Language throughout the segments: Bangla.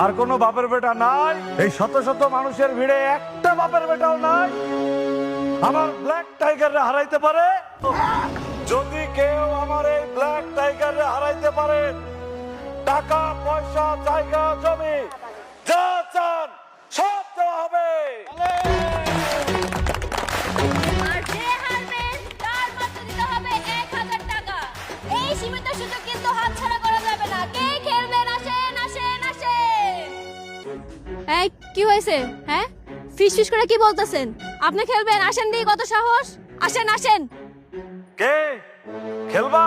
আর কোনো বাপের বেটা নাই? এই শত শত মানুষের ভিড়ে একটা বাপের বেটাও নাই আমার ব্ল্যাক টাইগারে হারাইতে পারে? যদি কেউ আমার এই ব্ল্যাক টাইগারে হারাইতে পারে, টাকা পয়সা জায়গা জমি যা চান সব দেওয়া হবে। আর যে হারবে তার মাত্র দিতে হবে 1000 টাকা। এই সীমিত সুযোগ কিন্তু হাতছাড়া করা যাবে না। কে খেলবেন? আসেন আসেন আসেন। এই কি হয়েছে? হ্যাঁ, ফিস ফিস করে কি বলতেছেন? আপনি খেলবেন? আসেন দি, কত সাহস! আসেন আসেন। কে খেলবা?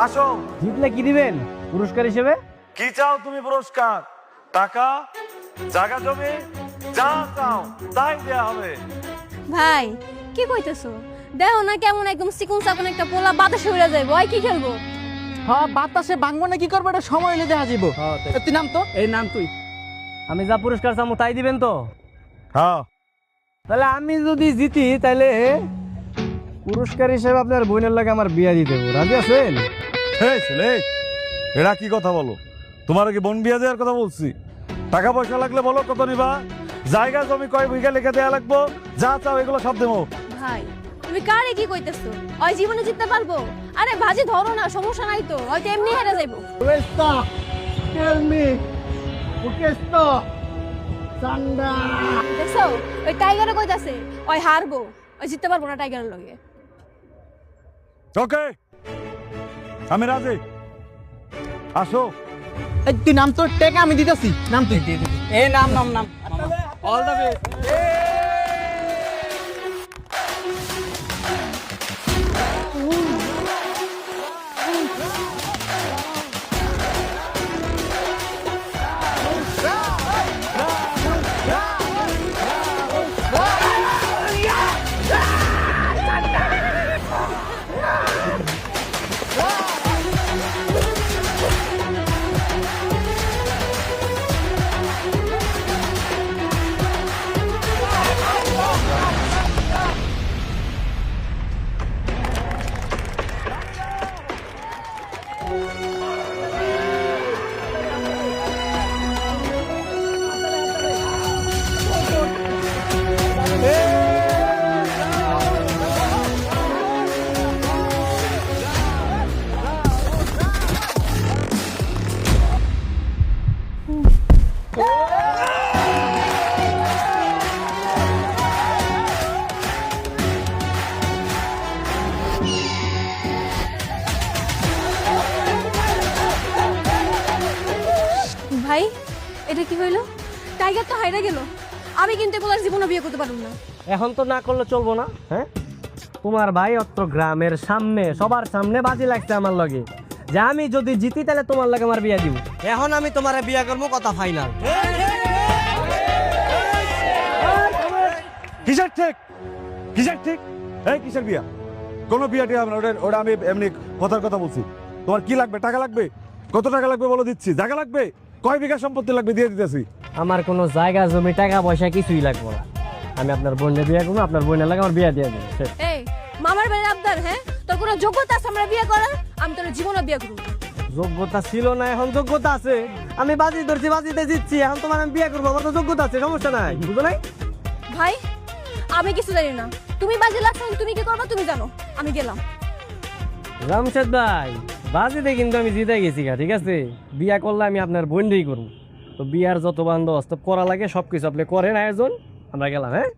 আসো। জিতলে কি দিবেন পুরস্কার হিসেবে? কি চাও তুমি পুরস্কার? টাকা, জায়গা জমি যা চাও তাই দেয়া হবে। ভাই কি কইতেছো? দেখো না কেমন একদম চিকন চাকন একটা পোলা বাতাসে উড়ে যাইবো। ওই কি খেলবো? হ্যাঁ, বাতাসে ভাঙবো না কি করবো এটা সময় হলে দেখা যাবো। তুই নাম তো। এই নাম তুই। আমি যা পুরস্কার চামু তাই দিবেন তো? হ্যাঁ। তাহলে আমি যদি জিতি তাহলে পুরস্কার হিসেবে আপনার বোনের লাগে আমার বিয়া দিতে দেবো। রাজি আছেন? এই ছেলে, এরা কি কথা বলো? তোমার কি বোন বিয়া দেওয়ার কথা বলছি? টাকা পয়সা লাগলে বলো কত নিবা, জায়গা জমি কয় বিঘা লিখে দেয়া লাগবো, যা চাও এগুলো সব দেবো। ভাই তুমি কারে কি কইতেছো? ওই জীবনে জিততে পারবো? আরে ভাজি ধরো না, সমস্যা নাই তো, হয়তো এমনি হেরে যাইবো। দেখছো ওই টাইগারে কইতাছে ওই হারবো, ওই জিততে পারবো না টাইগারের লগে। ওকে, আমি রাজি। আসো। এই তুই নাম তো, টেকা আমি দিতেছি। নাম তুই। এই নাম নাম নাম। All the best. ভাই এটা কি হইলো? টাইগার তো হাইরা গেল। আমি কিন্তু এগুলোর জীবনে বিয়ে করতে পারবো না। এখন তো না করলে চলবো না। হ্যাঁ, তোমার ভাই অত্র গ্রামের সামনে সবার সামনে বাজি লাগছে আমার লগে যে আমি যদি জিতি তাহলে তোমার লাগে আমার বিয়া দিব। এখন আমি তোমার বিয়া করবো, কথা ফাইনাল। কিসের ঠিক? কিসের ঠিক? এই কিসের বিয়া? কোনো বিয়া টিয়া হবে না, ওটা আমি এমনি কথার কথা বলছি। তোমার কি লাগবে? টাকা লাগবে? কত টাকা লাগবে বলো, দিচ্ছি। জায়গা লাগবে? কয় বিঘা সম্পত্তি লাগবে দিয়ে দিতেছি। আমার কোনো জায়গা জমি টাকা পয়সা কিছুই লাগবে না। আমি আপনার বোনের বিয়া করবো, আপনার বোনের লাগে আমার বিয়া দিয়ে দেবো। এই মামার বাড়ির আবদার? হ্যাঁ, তোর কোনো যোগ্যতা আছে আমরা বিয়ে করার? আমি তোর জীবনে বিয়ে করবো। যোগ্যতা ছিল না, এখন যোগ্যতা আছে। আমি বাজি ধরছি, বাজিতে জিতছি, এখন তোমার আমি বিয়ে করবো, আমার তো যোগ্যতা আছে, সমস্যা নাই। বুঝো নাই? ভাই আমি কিছু জানি না, তুমি বাজি লাগছো, তুমি কি করবে তুমি জানো। আমি গেলাম। রামশেদ ভাই, বাজিতে কিন্তু আমি জিতে গেছি গা, ঠিক আছে? বিয়া করলে আমি আপনার বোনই করবো। তো বিয়ার যত বন্দোবস্ত করা লাগে সবকিছু আপনি করেন আয়োজন, আমরা গেলাম। হ্যাঁ,